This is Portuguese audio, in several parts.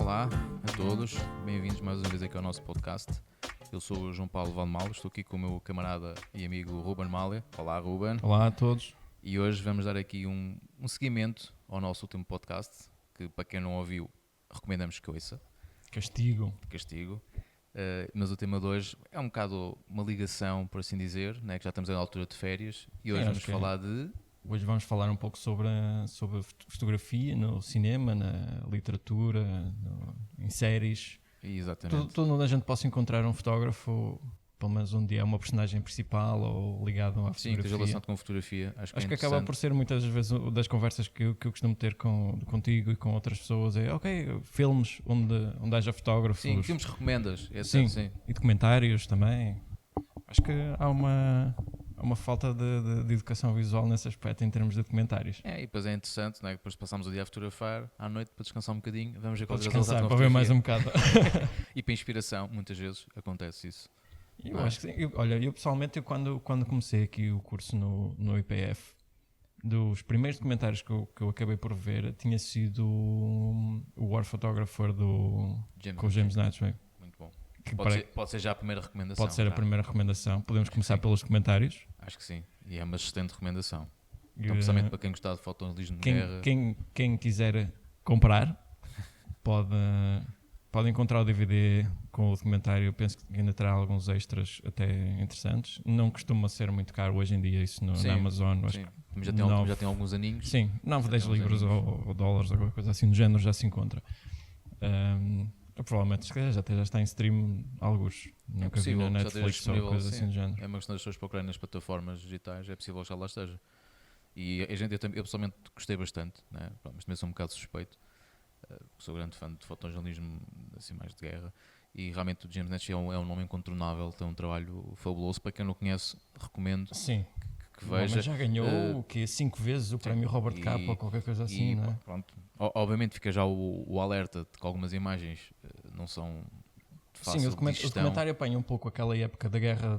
Olá a todos, bem-vindos mais uma vez aqui ao nosso podcast. Eu sou o João Paulo Valdemalo, estou aqui com o meu camarada e amigo Ruben Malha. Olá, Ruben. Olá a todos. E hoje vamos dar aqui um seguimento ao nosso último podcast, que para quem não ouviu, recomendamos que ouça. Castigo. Mas o tema de hoje é um bocado uma ligação, por assim dizer, né? Que já estamos na altura de férias e hoje vamos falar de... Hoje vamos falar um pouco sobre a fotografia no cinema, na literatura, em séries. Exatamente. Tudo onde a gente possa encontrar um fotógrafo, pelo menos um dia é uma personagem principal ou ligado à fotografia. Sim, que relação com fotografia. Acho que acaba por ser muitas vezes das conversas que eu costumo ter contigo e com outras pessoas. É filmes onde haja fotógrafos. Sim, filmes recomendas. Sim, e documentários também. Acho que há uma falta de educação visual nesse aspecto em termos de documentários. E depois é interessante, né? Depois passamos o dia a fotografar, à noite para descansar um bocadinho, vamos ver qual é o resultado para ver mais um bocado. E para inspiração, muitas vezes acontece isso. Eu acho que sim. Eu pessoalmente, quando comecei aqui o curso no IPF, dos primeiros documentários que eu acabei por ver, tinha sido o War Photographer com o James Natchway. Muito bom. Pode ser já a primeira recomendação. Pode ser a primeira recomendação. Podemos começar pelos documentários. Acho que sim. E é uma excelente recomendação. Então, principalmente para quem gostar de fotojornalismo de guerra. Quem quiser comprar, pode encontrar o DVD com o documentário. Eu penso que ainda terá alguns extras até interessantes. Não costuma ser muito caro hoje em dia isso na Amazon. Sim. Já tem alguns aninhos. Sim, 9, 10 libras ou dólares, alguma coisa assim do género já se encontra. Provavelmente já está em stream alguns. Nunca vi na Netflix ou coisa assim do género. É uma questão das pessoas procurarem nas plataformas digitais, é possível que já lá esteja. E eu pessoalmente gostei bastante, né? Mas também sou um bocado suspeito. Sou grande fã de fotojornalismo assim, mais de guerra. E realmente o James Natchway é um nome incontornável, tem um trabalho fabuloso. Para quem não conhece, recomendo que veja. Mas já ganhou 5 vezes o prémio Robert Capa ou qualquer coisa assim, não é? Pronto. Obviamente fica já o alerta de que algumas imagens não são de fácil digestão. Sim, o documentário apanha um pouco aquela época da guerra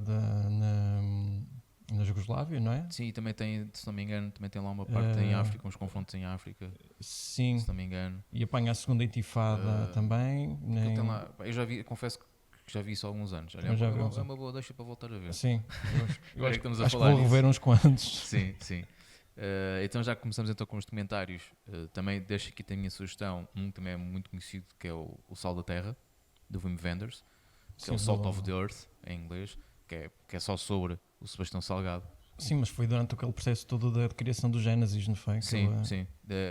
na Jugoslávia, não é? Sim, e também tem, se não me engano, também tem lá uma parte em África, uns confrontos em África. Sim. Se não me engano. E apanha a segunda intifada também. Tem lá, eu já vi, confesso que já vi isso há alguns anos. Olha, é uma boa deixa para voltar a ver. Sim. Eu acho que vou rever uns quantos. Sim. Então já começamos então com os documentários. Também deixo aqui a minha sugestão, um que também é muito conhecido, que é o Sal da Terra, do Wim Wenders, que é o Salt of the Earth, em inglês, que é só sobre o Sebastião Salgado. Sim, mas foi durante aquele processo todo da criação do Génesis, não foi? Sim.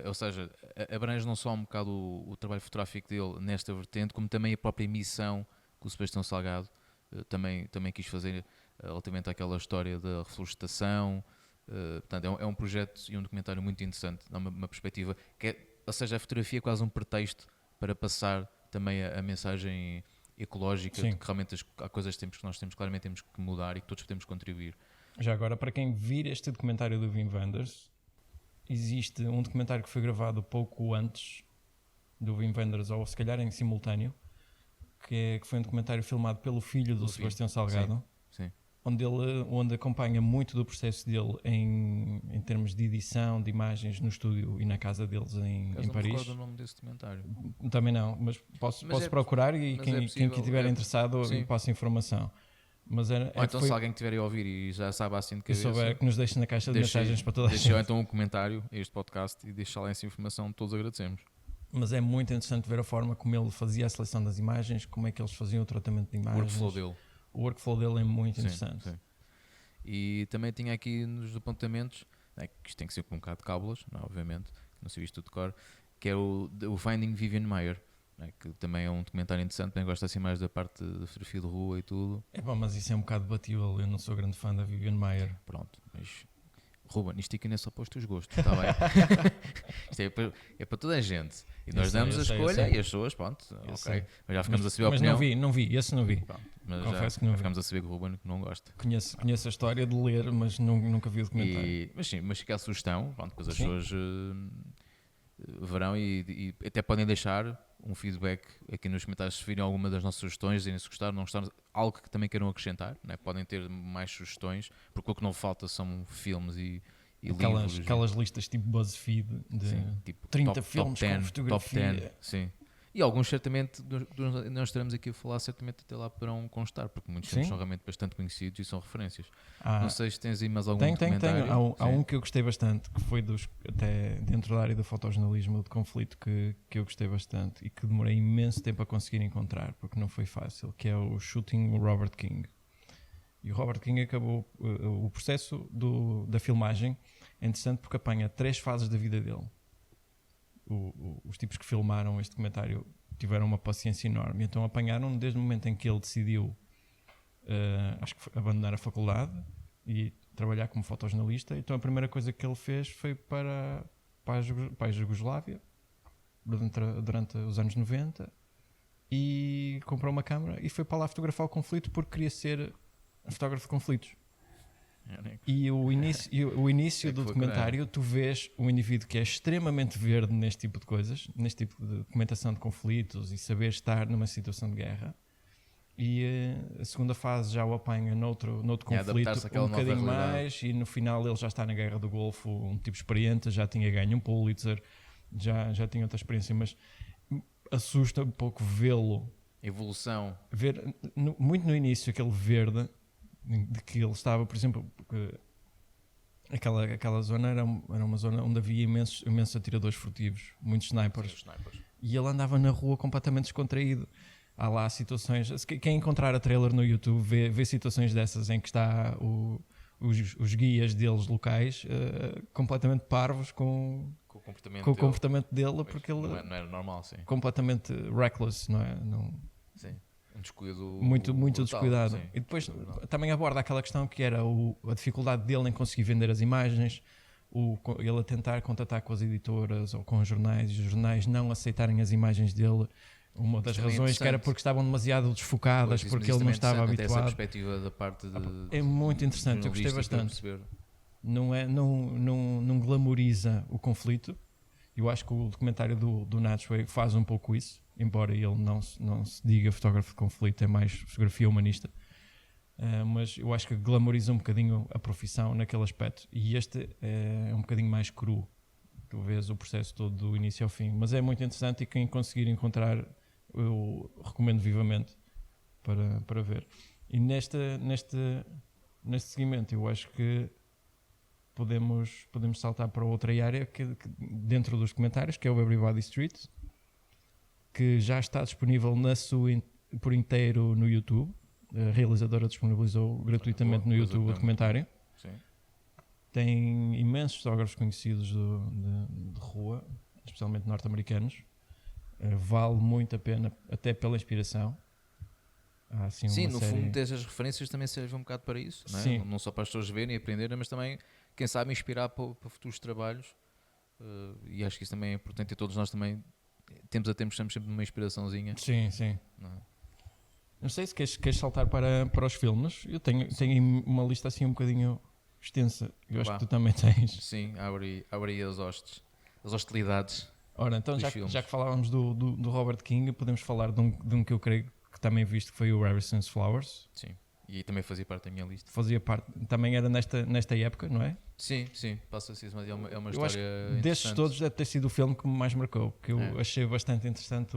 Ou seja, abrange não só um bocado o trabalho fotográfico dele nesta vertente, como também a própria missão que o Sebastião Salgado também quis fazer relativamente àquela história da reflorestação. Portanto, é um projeto e um documentário muito interessante, dá uma perspectiva ou seja, a fotografia é quase um pretexto para passar também a mensagem ecológica. Sim. De que realmente há coisas que nós claramente temos que mudar e que todos podemos contribuir. Já agora, para quem vir este documentário do Wim Wenders, existe um documentário que foi gravado pouco antes do Wim Wenders, ou se calhar em simultâneo, que foi um documentário filmado pelo filho do Sebastião Salgado. Sim. Onde acompanha muito do processo dele em termos de edição, de imagens no estúdio e na casa deles em Paris. Não me recordo o nome desse documentário. Também não, mas posso procurar e quem estiver interessado passa informação. Então se alguém estiver a ouvir e já sabe assim de cabeça, e souber, que nos deixe na caixa de mensagens para toda a gente. Deixe então um comentário a este podcast e deixe lá essa informação, todos agradecemos. Mas é muito interessante ver a forma como ele fazia a seleção das imagens, como é que eles faziam o tratamento de imagens. O workflow dele é muito interessante. Sim. E também tinha aqui nos apontamentos, que isto tem que ser com um bocado de cábulas, obviamente, não sei isto tudo de cor, que é o Finding Vivian Maier, que também é um documentário interessante, também gosto assim mais da parte de fotografia de rua e tudo. Mas isso é um bocado debatível, eu não sou grande fã da Vivian Maier. Pronto, mas Ruben, isto aqui não é só para os teus gostos, está bem? Isto é para toda a gente. E nós damos a escolha e as pessoas, pronto, ok. Mas já ficamos a saber a opinião. Mas não vi. Pronto, mas confesso que não vi. Ficamos a saber que o Ruben não gosta. Conheço a história de ler, mas nunca vi o documentário. Mas fica a sugestão, pronto, depois as pessoas verão e até podem deixar um feedback aqui nos comentários se virem alguma das nossas sugestões, dizem se gostaram, não gostaram, algo que também queiram acrescentar, né? Podem ter mais sugestões, porque o que não falta são filmes e livros. Aquelas listas tipo BuzzFeed de tipo 30 filmes com fotografia. Top 10, sim. E alguns certamente, nós estaremos aqui a falar, certamente até lá poderão constar, porque muitos filmes Sim. são realmente bastante conhecidos e são referências. Ah, Não sei se tens aí mais algum tenho. documentário. Há Sim. um que eu gostei bastante, que foi até dentro da área do fotojornalismo de conflito, que eu gostei bastante e que demorei imenso tempo a conseguir encontrar, porque não foi fácil, que é o Shooting Robert King. E o Robert King acabou o processo da filmagem. É interessante porque apanha 3 fases da vida dele. Os tipos que filmaram este documentário tiveram uma paciência enorme, então apanharam desde o momento em que ele decidiu acho que abandonar a faculdade e trabalhar como fotojornalista. Então a primeira coisa que ele fez foi para a Jugoslávia durante os anos 90 e comprou uma câmera e foi para lá fotografar o conflito porque queria ser fotógrafo de conflitos. E o início do documentário, tu vês um indivíduo que é extremamente verde neste tipo de coisas, neste tipo de documentação de conflitos e saber estar numa situação de guerra. E a segunda fase já o apanha noutro conflito um bocadinho mais, e no final ele já está na Guerra do Golfo, um tipo experiente, já tinha ganho um Pulitzer, já tinha outra experiência, mas assusta um pouco vê-lo. Evolução. Ver muito no início aquele verde de que ele estava, por exemplo, aquela zona era uma zona onde havia imensos atiradores furtivos, muitos snipers. E ele andava na rua completamente descontraído. Há lá situações, quem encontrar a trailer no YouTube vê situações dessas em que está os guias deles locais completamente parvos com o comportamento dele, porque ele não era normal, sim. Completamente reckless, não é? Não, sim. Um descuido muito brutal, descuidado. Sim. E depois também aborda aquela questão que era a dificuldade dele em conseguir vender as imagens, ele a tentar contatar com as editoras ou com os jornais e os jornais não aceitarem as imagens dele. Uma das razões que era porque estavam demasiado desfocadas, porque ele não estava habituado. Essa perspectiva da parte é muito interessante, eu gostei bastante. Não glamoriza o conflito. Eu acho que o documentário do Natchway faz um pouco isso, embora ele não se diga fotógrafo de conflito, é mais fotografia humanista. Mas eu acho que glamoriza um bocadinho a profissão naquele aspecto. E este é um bocadinho mais cru. Tu vês o processo todo do início ao fim. Mas é muito interessante e quem conseguir encontrar, eu recomendo vivamente para ver. E neste seguimento eu acho que podemos saltar para outra área que dentro dos comentários, que é o Everybody Street, que já está disponível por inteiro no YouTube. A realizadora disponibilizou gratuitamente no YouTube o documentário. Sim. Tem imensos fotógrafos conhecidos de rua, especialmente norte-americanos. Vale muito a pena, até pela inspiração. Há, assim, sim, uma no série... fundo, essas referências também servem um bocado para isso, não é? Sim. Não só para as pessoas verem e aprenderem, mas também, quem sabe, inspirar para futuros trabalhos. E acho que isso também é importante e todos nós também, tempos a tempos, estamos sempre numa inspiraçãozinha. Sim, sim. Não sei se queres saltar para os filmes. Eu tenho uma lista assim um bocadinho extensa. Eu acho que tu também tens. Sim, abre aí as hostilidades. Ora, então já que falávamos do Robert King, podemos falar de um que eu creio que também viste, que foi o Harrison's Flowers. Sim, e também fazia parte da minha lista. Fazia parte, também era nesta época, não é? Sim, passa-se isso, mas é uma eu história acho que interessante. desses todos deve ter sido o filme que me mais marcou, que eu achei bastante interessante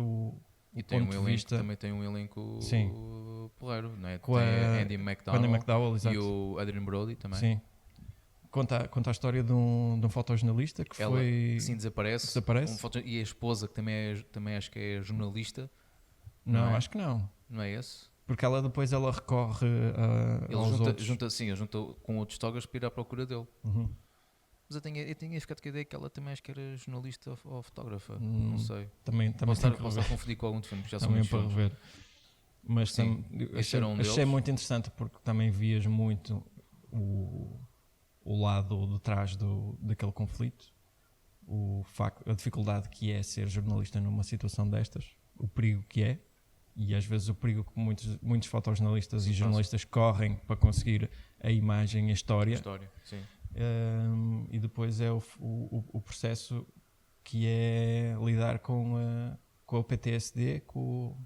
e tem ponto de vista. Também tem um elenco porreiro, não é? Com tem a Andy McDowell exato. E o Adrian Brody também. Sim. Conta a história de um fotojornalista que ela, foi... sim, desaparece. E a esposa, que também acho que é jornalista. Não, acho que não. Não é esse? Porque ela depois recorre aos outros. Junta com outros fotógrafos para ir à procura dele. Uhum. Mas eu tinha ficado com a ideia que ela também acho que era jornalista ou fotógrafa. Não sei. Também posso estar a confundir com algum de filmes. Já também são para rever. Mas achei muito interessante porque também vias muito o lado de trás daquele conflito, a dificuldade que é ser jornalista numa situação destas, o perigo que é, e às vezes o perigo que muitos fotojornalistas e jornalistas correm para conseguir a imagem, a história. Sim. E depois é o processo que é lidar com a PTSD, com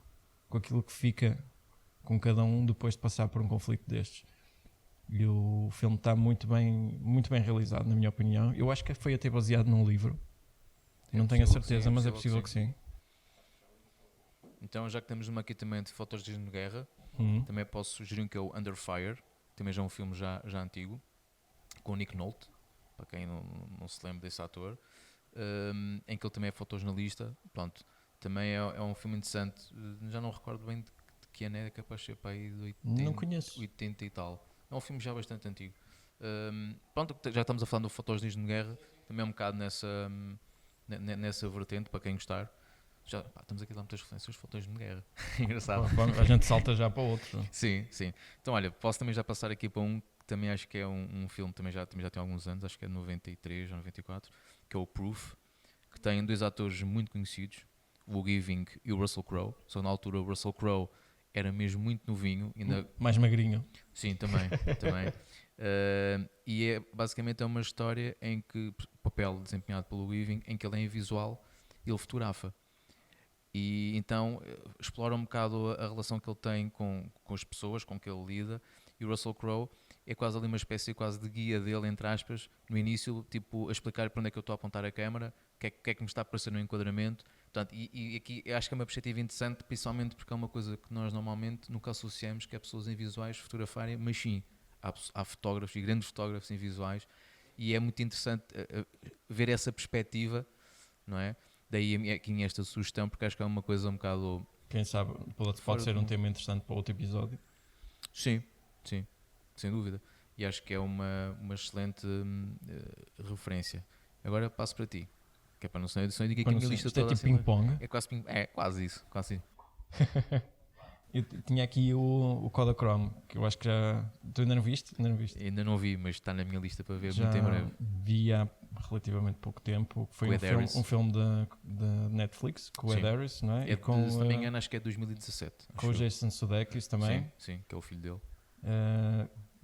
aquilo que fica com cada um depois de passar por um conflito destes. E o filme está muito bem realizado, na minha opinião. Eu acho que foi até baseado num livro. Não tenho a certeza, mas é possível que sim. Então, já que temos uma aqui também de fotos de guerra, Uhum. também posso sugerir um que é o Under Fire, também já é um filme já antigo, com o Nick Nolte, para quem não se lembra desse ator, em que ele também é fotojornalista. Pronto, também é um filme interessante, já não recordo bem de que ano é, capaz de ser para aí de Não 80, conheço. 80 e tal. É um filme já bastante antigo. Pronto, já estamos a falar do fotojornalismo de guerra, também é um bocado nessa vertente, para quem gostar. Já, pá, estamos aqui a dar muitas referências de fotojornalismo de guerra. Engraçado. A gente salta já para outro. Sim, sim. Então, olha, posso também já passar aqui para um que também acho que é um filme, também já tem alguns anos, acho que é de 93 ou 94, que é o Proof, que tem dois atores muito conhecidos, o Giving e o Russell Crowe. Só na altura o Russell Crowe era mesmo muito novinho. Ainda... Mais magrinho. Sim, também. também. E basicamente é uma história em que, o papel desempenhado pelo Giving, em que ele é invisual e ele fotografa. E então explora um bocado a relação que ele tem com as pessoas com que ele lida, e o Russell Crowe é quase ali uma espécie quase de guia dele, entre aspas, no início, tipo, a explicar para onde é que eu estou a apontar a câmara, o que é que me está a aparecer no enquadramento. Portanto, e aqui eu acho que é uma perspectiva interessante, principalmente porque é uma coisa que nós normalmente nunca associamos, que é pessoas invisuais fotografarem, mas sim, há fotógrafos e grandes fotógrafos invisuais, e é muito interessante ver essa perspectiva, não é? Daí aqui esta sugestão, porque acho que é uma coisa um bocado... Quem sabe pode ser um tema interessante para outro episódio. Sim, sim, sem dúvida. E acho que é uma excelente referência. Agora passo para ti. Que é para não ser edição, eu digo aqui a minha lista Isto é toda tipo assim. ping-pong. É quase isso, quase isso. Eu tinha aqui o Kodachrome, que eu acho que já... Tu ainda não viste? Ainda não viste? Ainda não vi, mas está na minha lista para ver Já muito em breve. vi há relativamente pouco tempo. Foi um filme da Netflix, com o Ed Harris, não é? Se não me engano, acho que é 2017. Com o Jason Sudeikis também. Sim, que é o filho dele.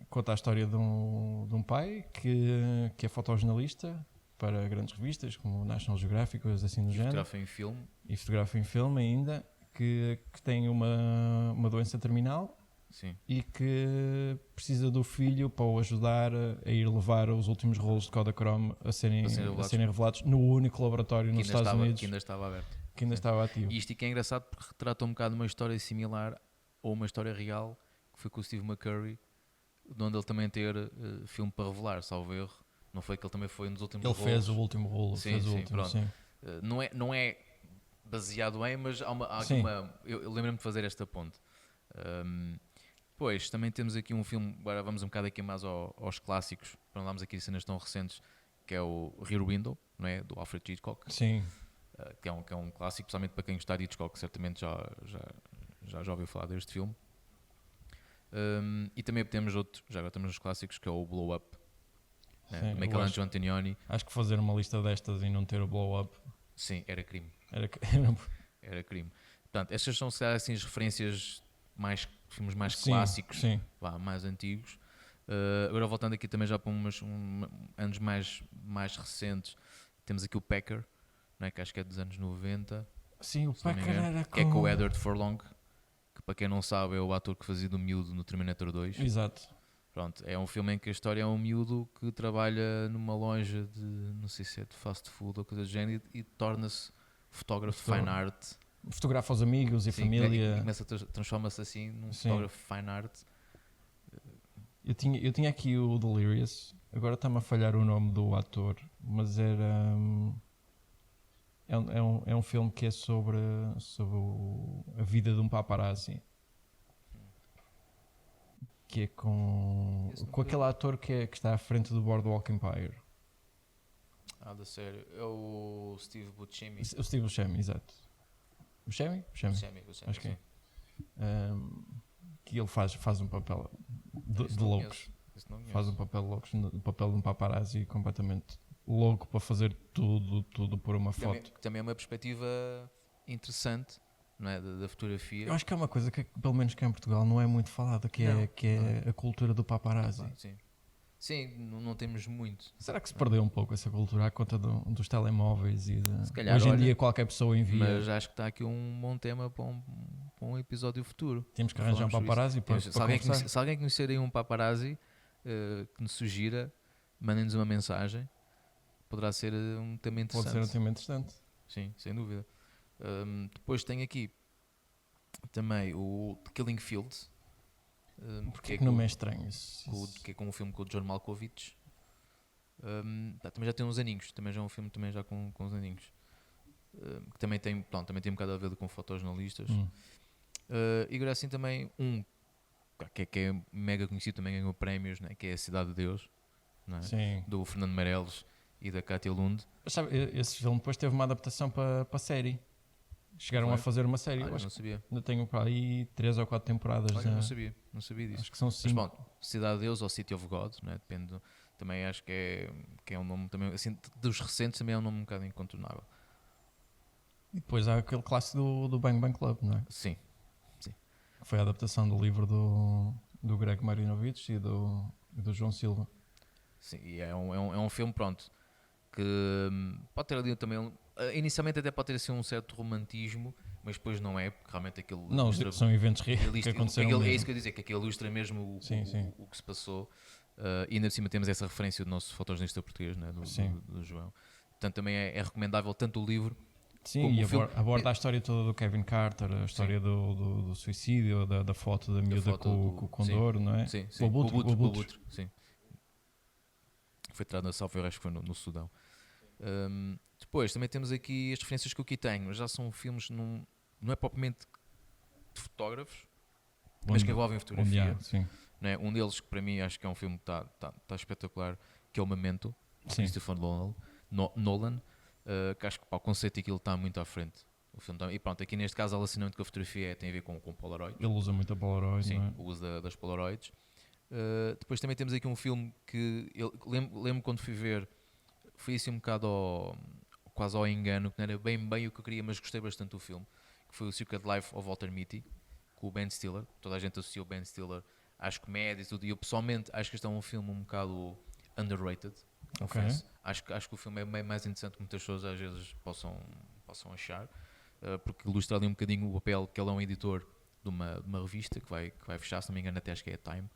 Conta a história de um pai que é fotojornalista para grandes revistas, como o National Geographic, coisas assim do género. Fotografa em filme. E fotografa em filme ainda, que tem uma doença terminal. Sim. E que precisa do filho para o ajudar a ir levar os últimos rolos de Kodachrome a serem revelados no único laboratório nos Estados Unidos que ainda estava aberto. Que ainda estava ativo. E isto que é engraçado porque retrata um bocado uma história similar ou uma história real que foi com o Steve McCurry, de onde ele também ter filme para revelar, salvo erro. Não foi que ele também foi nos últimos rolos. Ele fez o último rolo. Sim, pronto. Não é baseado em, mas há uma eu lembro-me de fazer esta ponte. Pois, também temos aqui um filme, agora vamos um bocado aqui mais aos clássicos, para não darmos aqui cenas tão recentes, que é o Rear Window, não é? Do Alfred Hitchcock. Sim. Que é um clássico, principalmente para quem gostar de Hitchcock, certamente já ouviu falar deste filme. E também temos outro, já agora temos os clássicos, que é o Blow Up, né? Do Michelangelo Antonioni. Acho que fazer uma lista destas e não ter o Blow Up... Sim, era crime. Era crime. Portanto, estas são, se calhar, assim, as referências filmes mais sim, clássicos, sim. Mais antigos. Agora voltando aqui também já para anos mais recentes, temos aqui o Packer, não é? Que acho que é dos anos 90. Sim, o Packer era que é com o Edward Furlong, que para quem não sabe é o ator que fazia do miúdo no Terminator 2. Exato. Pronto, é um filme em que a história é um miúdo que trabalha numa loja de, não sei se é de fast food ou coisa do género, e torna-se fotógrafo de fine art. Fotografa os amigos e família. Transforma-se assim num fotógrafo fine art. Eu tinha aqui o Delirious, agora está-me a falhar o nome do ator, mas era... É um filme que é sobre a vida de um paparazzi. Que é com aquele ator que está à frente do Boardwalk Empire. Da sério. É o Steve Buscemi. O Steve Buscemi, exato. Buscemi? Acho que é. Que ele faz um papel de loucos. Faz um papel de loucos, um papel de um paparazzi completamente louco para fazer tudo por uma foto. Também é uma perspectiva interessante, não é? Da fotografia. Eu acho que é uma coisa que, pelo menos cá em Portugal, não é muito falada, que é a cultura do paparazzi. Sim, não temos muito. Será que se perdeu um pouco essa cultura à conta dos telemóveis e se calhar, hoje em dia qualquer pessoa envia? Mas acho que está aqui um bom tema para um episódio futuro. Temos que arranjar um paparazzi para se alguém conhecer aí um paparazzi que nos sugira, mandem-nos uma mensagem. Poderá ser um tema interessante. Pode ser um tema interessante. Sim, sem dúvida. Depois tem aqui também o The Killing Field, Porque que não me é estranho isso. que é com um filme com o John Malkovich. Também já tem uns aninhos, também já é um filme também já com uns aninhos. Que também tem, pronto, também tem um bocado a ver com fotojornalistas. E agora assim também que é mega conhecido, também ganhou prémios, né? Que é A Cidade de Deus, não é? Sim. Do Fernando Meirelles e da Cátia Lund. Mas sabe, esse filme depois teve uma adaptação para a série. Chegaram Foi? a fazer uma série. Eu Eu acho não que sabia. ainda tenho para aí 3 ou 4 temporadas. Olha, não sabia disso. Acho que são Mas 5. pronto, Cidade de Deus ou City of God, né? Depende. Também acho que é um nome também, assim, dos recentes também é um nome um bocado incontornável. E depois há aquele clássico do Bang Bang Club, não é? Sim. Foi a adaptação do livro do Greg Marinovich e do João Silva. Sim, e é um filme, pronto, que pode ter ali também, inicialmente até pode ter assim um certo romantismo, mas depois não é, porque realmente aquilo Não, ilustra, são eventos reais que aconteceram é mesmo. isso que eu ia dizer, que aquilo ilustra mesmo Sim. o que se passou, e ainda por cima temos essa referência do nosso fotojornalista português, né, do João. Portanto também é recomendável tanto o livro. Sim, como e o filme. aborda a história toda do Kevin Carter, a história do suicídio, da foto da miúda com o Condor, não é? Sim, O Abutre. Sim. Foi tirado na Salva, acho que foi no Sudão. Depois também temos aqui as referências que eu aqui tenho, já são filmes, não é propriamente de fotógrafos, mas que envolvem fotografia. Sim. Não é? Um deles que para mim acho que é um filme que está espetacular, que é o Memento, de Sim. Christopher Nolan, que acho que o conceito daquilo está muito à frente. O filme e pronto, aqui neste caso o relacionamento com a fotografia tem a ver com Polaroid. Ele usa muito a Polaroid, Sim, não é? o uso das Polaroids. Depois também temos aqui um filme que eu lembro quando fui ver, fui assim um bocado quase ao engano, que não era bem o que eu queria, mas gostei bastante do filme, que foi o Secret Life of Walter Mitty, com o Ben Stiller. Toda a gente associou o Ben Stiller às comédias e tudo, e eu pessoalmente acho que este é um filme um bocado underrated. Confesso. Acho que o filme é bem mais interessante que muitas pessoas às vezes possam achar, porque ilustra ali um bocadinho o papel que ele é um editor de uma revista que vai fechar, se não me engano até acho que é a Time.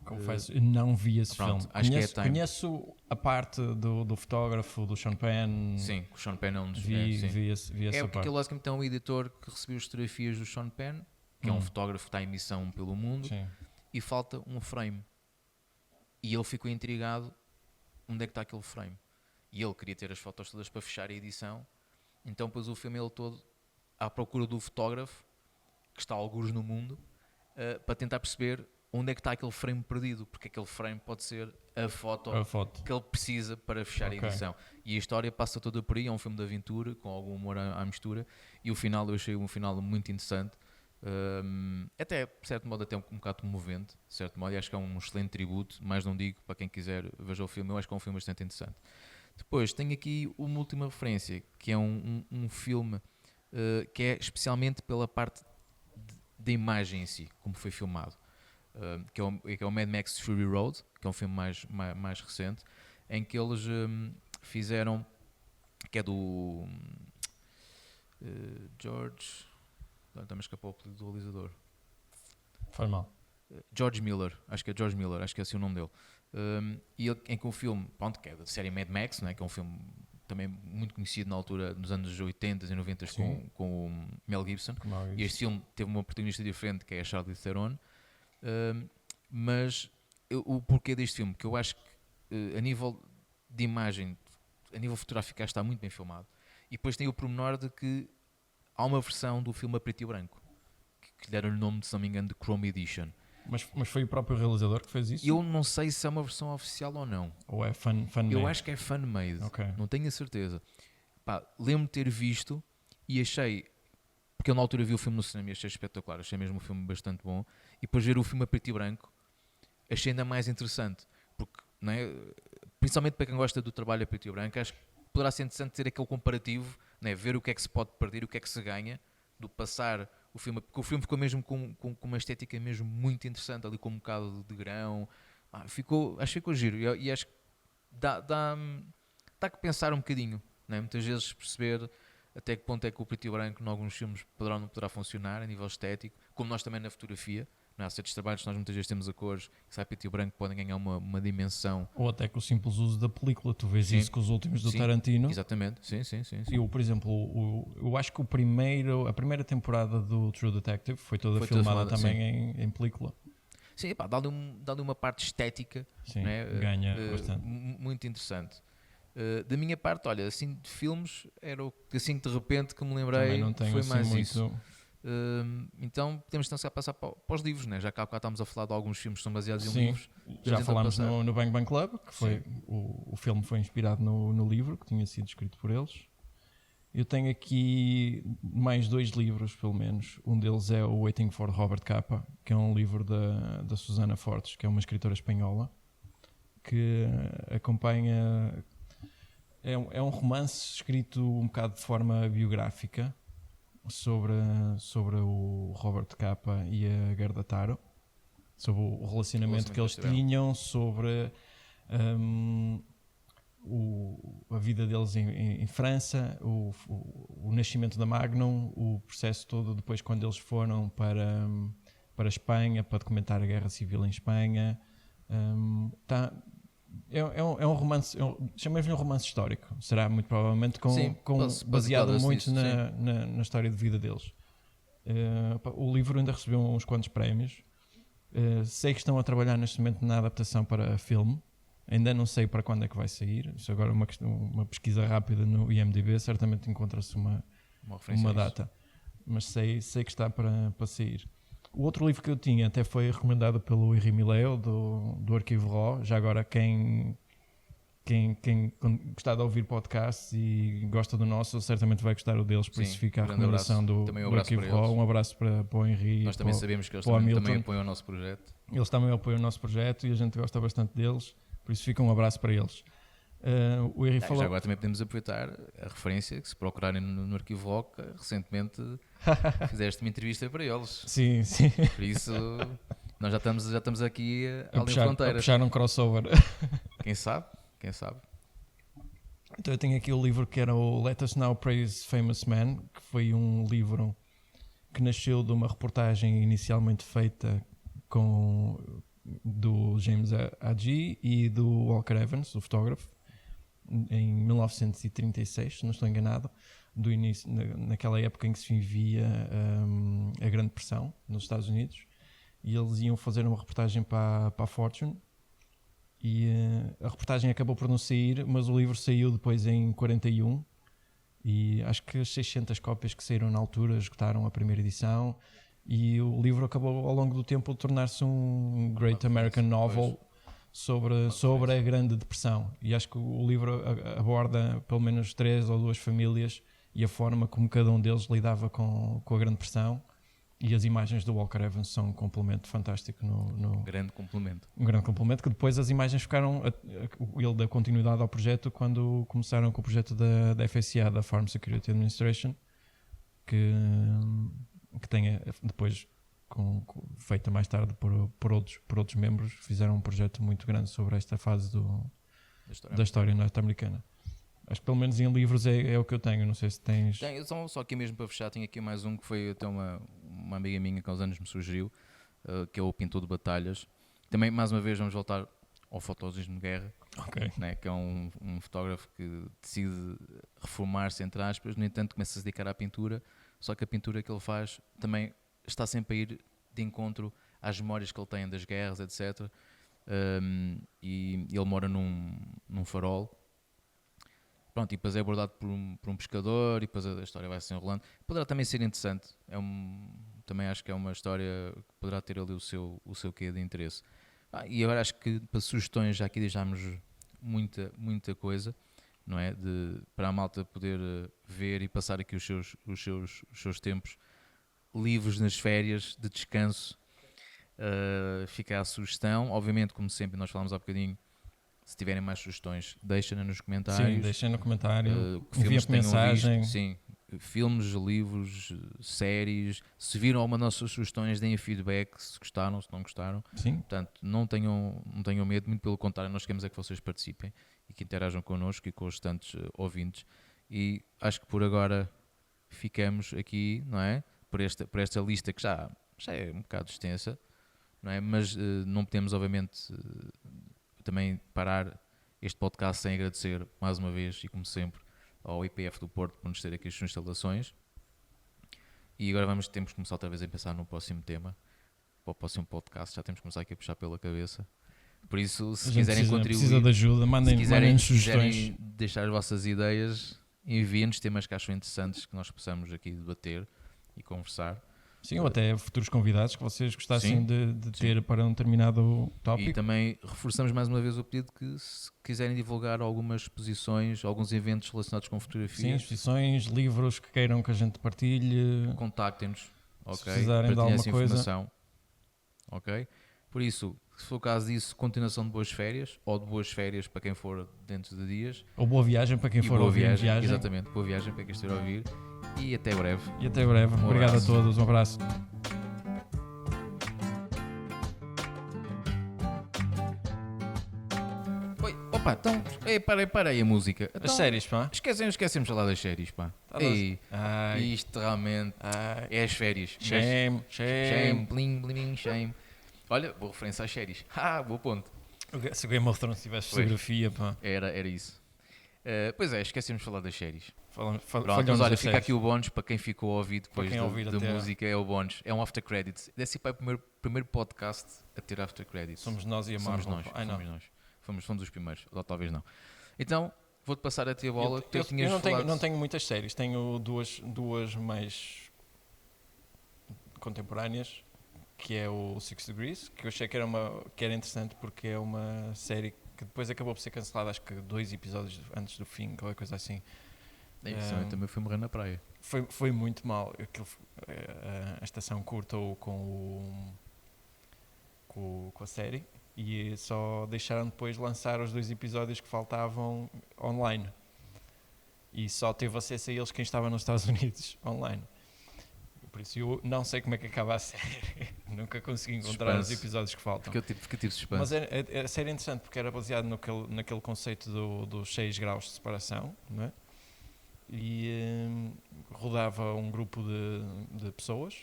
Confesso, eu não vi esse filme. Conheço a parte do fotógrafo, do Sean Penn. Sim, o Sean Penn é um dos... Vi essa parte. Porque ele basicamente é um editor que recebeu as fotografias do Sean Penn, que é um fotógrafo que está em missão pelo mundo, e falta um frame. E ele ficou intrigado onde é que está aquele frame. E ele queria ter as fotos todas para fechar a edição, então pôs o filme ele todo à procura do fotógrafo, que está algures no mundo, para tentar perceber onde é que está aquele frame perdido, porque aquele frame pode ser a foto que ele precisa para fechar a edição. E a história passa toda por aí, é um filme de aventura, com algum humor à mistura, e o final eu achei um final muito interessante, até, de certo modo, até um bocado comovente, de certo modo, e acho que é um excelente tributo, mais não digo, para quem quiser veja o filme, eu acho que é um filme bastante interessante. Depois tenho aqui uma última referência, que é um filme que é especialmente pela parte da imagem em si, como foi filmado. Que é o Mad Max Fury Road, que é um filme mais recente, em que eles fizeram, que é do George, está-me a escapar o apelido do realizador. Faz mal. George Miller, acho que é George Miller, acho que é assim o nome dele. E em que o filme, pronto, que é da série Mad Max, né, que é um filme também muito conhecido na altura, nos anos 80 e 90 com o Mel Gibson. E este filme teve uma protagonista diferente, que é a Charlize Theron. Mas o porquê deste filme, que eu acho que a nível de imagem, a nível fotográfico está muito bem filmado, e depois tem o pormenor de que há uma versão do filme a preto e branco que lhe deram o nome, se não me engano, de Chrome Edition. Mas foi o próprio realizador que fez isso? Eu não sei se é uma versão oficial ou não. Ou é fan-made? Eu acho que é fan-made, não tenho a certeza. Lembro-me de ter visto e achei, porque eu na altura vi o filme no cinema e achei espetacular, achei mesmo o filme bastante bom, e depois ver o filme a preto e branco achei ainda mais interessante, porque, não é? Principalmente para quem gosta do trabalho a preto e branco, acho que poderá ser interessante ter aquele comparativo, não é? Ver o que é que se pode perder e o que é que se ganha do passar o filme, porque o filme ficou mesmo com uma estética mesmo muito interessante, ali com um bocado de grão, acho que ficou giro, e acho que dá que pensar um bocadinho, não é? Muitas vezes perceber até que ponto é que o preto e branco em alguns filmes poderá funcionar a nível estético, como nós também na fotografia, Não é? Há certos trabalhos que nós muitas vezes temos a cores, que sai preto e branco, podem ganhar uma dimensão. Ou até com o simples uso da película. Tu vês Sim. isso com os últimos do Sim, Tarantino. exatamente. Sim. Eu, por exemplo, eu acho que a primeira temporada do True Detective foi toda Foi toda filmada filmada, também em película. Sim, pá, dá-lhe uma parte estética, Sim, né? ganha bastante. Muito interessante. Da minha parte, olha, assim de filmes, era o que assim de repente que me Também lembrei, não tenho foi assim mais muito. isso. Então podemos tentar passar para os livros, né? Já que há bocado estamos a falar de alguns filmes que são baseados em Sim, livros. já tentar falámos passar. no Bang Bang Club, que foi o filme foi inspirado no livro que tinha sido escrito por eles. Eu tenho aqui mais 2 livros, pelo menos. Um deles é o Waiting for Robert Capa, que é um livro da Susana Fortes, que é uma escritora espanhola, que acompanha. É um romance escrito um bocado de forma biográfica sobre o Robert Capa e a Gerda Taro, sobre o relacionamento que eles tinham, sobre a vida deles em França, o nascimento da Magnum, o processo todo depois quando eles foram para a Espanha para documentar a Guerra Civil em Espanha. É um romance, chamemos-lhe um romance histórico, será muito provavelmente baseado muito na história de vida deles. O livro ainda recebeu uns quantos prémios. Sei que estão a trabalhar neste momento na adaptação para filme. Ainda não sei para quando é que vai sair. Isso agora é uma pesquisa rápida no IMDb, certamente encontra-se uma data. Mas sei que está para sair. O outro livro que eu tinha até foi recomendado pelo Henri Mileu, do Arquivo Raw. Já agora quem gostar de ouvir podcasts e gosta do nosso, certamente vai gostar o deles, por isso fica a recomendação do Arquivo Raw. Um abraço para o Henri. Nós também sabemos que eles também apoiam o nosso projeto. Eles também apoiam o nosso projeto e a gente gosta bastante deles, por isso fica um abraço para eles. O Henri falou... Já agora também podemos aproveitar a referência que se procurarem no Arquivo Rock, recentemente fizeste uma entrevista para eles. Sim. Por isso nós já estamos aqui além fronteiras. A puxar um crossover. Quem sabe? Então eu tenho aqui o livro que era o Let Us Now Praise Famous Men, que foi um livro que nasceu de uma reportagem inicialmente feita do James Agee e do Walker Evans, o fotógrafo, em 1936, se não estou enganado, do início, naquela época em que se vivia a Grande Depressão nos Estados Unidos, e eles iam fazer uma reportagem para a Fortune, e a reportagem acabou por não sair, mas o livro saiu depois em 41, e acho que as 600 cópias que saíram na altura esgotaram a primeira edição, e o livro acabou ao longo do tempo de tornar-se um Great American Novel sobre a Grande Depressão. E acho que o livro aborda pelo menos 3 ou 2 famílias e a forma como cada um deles lidava com a Grande Depressão. E as imagens do Walker Evans são um complemento fantástico. Grande complemento. Um grande complemento, que depois as imagens ficaram... Ele deu continuidade ao projeto quando começaram com o projeto da FSA, da Farm Security Administration, que tenha depois, feita mais tarde por outros membros, fizeram um projeto muito grande sobre esta fase da história norte-americana. Acho que pelo menos em livros é o que eu tenho, não sei se tens... Tenho, só aqui mesmo para fechar, tenho aqui mais um que foi até uma amiga minha que há uns anos me sugeriu, que é o Pintor de Batalhas. Também, mais uma vez, vamos voltar ao fotosismo de guerra, né, que é um fotógrafo que decide reformar-se, entre aspas, no entanto começa a se dedicar à pintura, só que a pintura que ele faz também está sempre a ir de encontro às memórias que ele tem das guerras, etc. E ele mora num farol. Pronto, e depois é abordado por um pescador e depois a história vai se enrolando. Poderá também ser interessante. Também acho que é uma história que poderá ter ali o seu quê de interesse. E agora acho que para sugestões já aqui deixámos muita coisa, não é? Para a malta poder ver e passar aqui os seus tempos livres nas férias de descanso. Fica a sugestão. Obviamente, como sempre, nós falámos há bocadinho, se tiverem mais sugestões, deixem-nos nos comentários. Sim, deixem no comentário. Filmes mensagem. Visto, sim, filmes, livros, séries. Se viram alguma das nossas sugestões, deem feedback se gostaram, se não gostaram. Sim. Portanto, não tenham medo, muito pelo contrário, nós queremos é que vocês participem e que interajam connosco e com os restantes ouvintes. E acho que por agora ficamos aqui, não é? Por esta lista que já é um bocado extensa. não é? Mas não podemos, obviamente, também parar este podcast sem agradecer mais uma vez e como sempre ao IPF do Porto por nos ter aqui as suas instalações. E agora temos que começar outra vez a pensar no próximo tema, para o próximo podcast. Já temos que começar aqui a puxar pela cabeça. Por isso, se quiserem contribuir, precisa de ajuda, mandem sugestões. Se quiserem deixar as vossas ideias, enviem-nos temas que acham interessantes que nós possamos aqui debater e conversar. Sim, ou até futuros convidados que vocês gostassem de ter para um determinado tópico. E também reforçamos mais uma vez o pedido que, se quiserem divulgar algumas exposições, alguns eventos relacionados com fotografia. Sim, exposições, livros que queiram que a gente partilhe. Contactem-nos, ok? Se precisarem de alguma coisa. Informação, ok? Por isso, se for o caso disso, continuação de boas férias, ou de boas férias para quem for dentro de dias. Ou boa viagem para quem for ouvir viagem. Exatamente, boa viagem para quem estiver a ouvir. E até breve. Obrigado a todos, um abraço. Oi, opa, então, parei a música. Então, As séries, pá. Esquecemos de falar das séries, pá. Ei, isto realmente é as férias. Shame, bling, bling, shame. Olha, boa referência às séries. Boa ponto. Se o Game of Thrones tivesse fotografia, pá. Era isso. Pois é, esquecemos de falar das séries. Mas olha, fica aqui o bónus para quem ficou a ouvir depois da até música, é o bónus. É um after credits. Desse é o primeiro podcast a ter after credits. Somos nós e a Marvel. Somos nós. Fomos os primeiros, ou talvez não. Então, vou-te passar a ti a bola. Eu não tenho muitas séries, tenho duas mais contemporâneas, que é o Six Degrees, que eu achei que era interessante porque é uma série que depois acabou por ser cancelada, acho que 2 episódios antes do fim, qualquer coisa assim. Isso também foi morrer na praia. Foi muito mal. A estação cortou com a série e só deixaram depois lançar os 2 episódios que faltavam online. E só teve acesso a eles quem estava nos Estados Unidos online. Por isso eu não sei como é que acaba a série. Nunca consegui encontrar os episódios que faltam. Fica tipo suspense. Mas a série é interessante porque era baseado naquele conceito dos 6 graus de separação, não é? E rodava um grupo de pessoas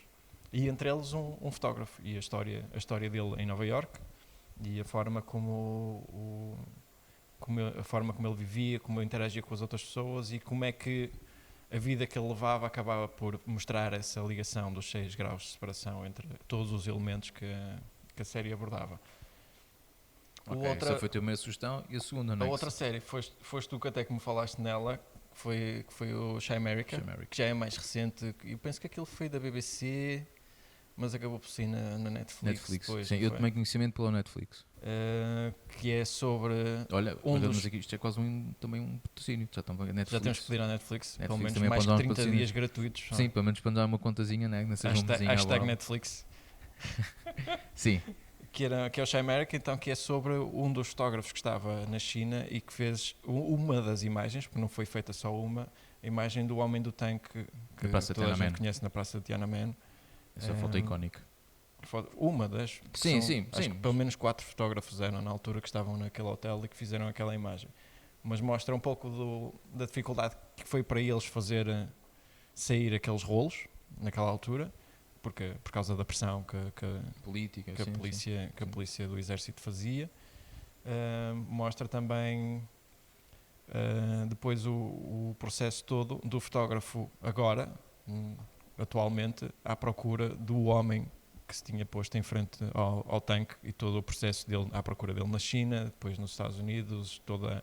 e entre eles um fotógrafo e a história dele em Nova Iorque e a forma como ele vivia, como ele interagia com as outras pessoas e como é que a vida que ele levava acabava por mostrar essa ligação dos 6 graus de separação entre todos os elementos que a série abordava. Essa foi a tua primeira sugestão e a segunda, não é? A outra série, foste tu que até que me falaste nela, que foi o Chimerica, que já é mais recente. Eu penso que aquilo foi da BBC, mas acabou por sair na Netflix. Depois, sim, eu tomei conhecimento pela Netflix. Que é sobre... Olha, aqui, isto é quase também um patrocínio. Já temos que pedir à Netflix pelo menos também mais de 30 dias gratuitos. Sim, pelo menos para dar uma contazinha, né? Hashtag Netflix. Sim. Que é o Chimerica, então, que é sobre um dos fotógrafos que estava na China e que fez uma das imagens, porque não foi feita só uma, a imagem do homem do tanque que toda a gente conhece na Praça de Tiananmen. Essa foto icónica. Uma das... Sim. Acho que pelo menos 4 fotógrafos eram na altura que estavam naquele hotel e que fizeram aquela imagem. Mas mostra um pouco da dificuldade que foi para eles fazer sair aqueles rolos naquela altura, porque por causa da pressão que a polícia do exército fazia. Mostra também depois o processo todo do fotógrafo agora, atualmente, à procura do homem que se tinha posto em frente ao tanque e todo o processo dele, à procura dele na China, depois nos Estados Unidos, todo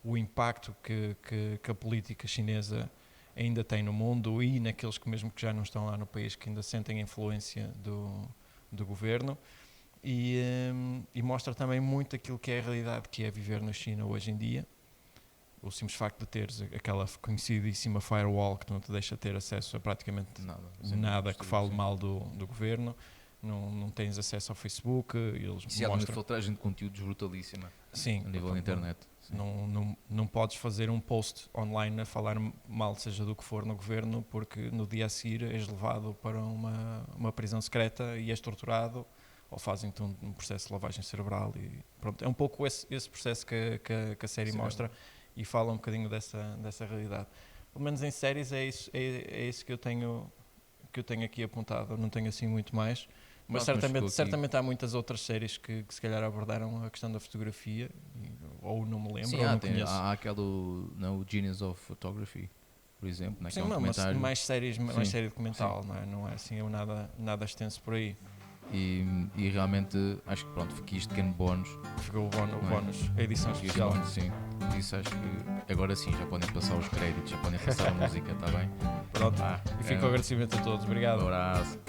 o impacto que a política chinesa ainda tem no mundo e naqueles que mesmo que já não estão lá no país, que ainda sentem a influência do governo, e mostra também muito aquilo que é a realidade que é viver na China hoje em dia. O simples facto de teres aquela conhecidíssima firewall que não te deixa ter acesso a praticamente nada que fale mal do governo, não tens acesso ao Facebook, eles mostram... uma filtragem de conteúdos brutalíssima. Sim, a nível da internet. Não podes fazer um post online a falar mal, seja do que for, no governo, porque no dia a seguir és levado para uma prisão secreta e és torturado, ou fazem-te um processo de lavagem cerebral. E pronto, é um pouco esse processo que a série mostra e fala um bocadinho dessa realidade. Pelo menos em séries é isso que eu tenho aqui apontado. Não tenho assim muito mais. Mas Pronto, ficou aqui. certamente há muitas outras séries que se calhar abordaram a questão da fotografia, ou não me lembro, Sim, ou não conheço. há aquele, não, o Genius of Photography, por exemplo, né, que Sim, é um mas documentário. mais séries, mais Sim, série documental, não é assim nada extenso por aí. E realmente acho que pronto, fica isto pequeno bónus. Ficou o Não é? bónus, a edição Fica este especial. bónus, sim. Isso acho que agora sim já podem passar os créditos, já podem passar a música, está bem? Pronto, Ah, e fica o agradecimento a todos. Obrigado. Um abraço.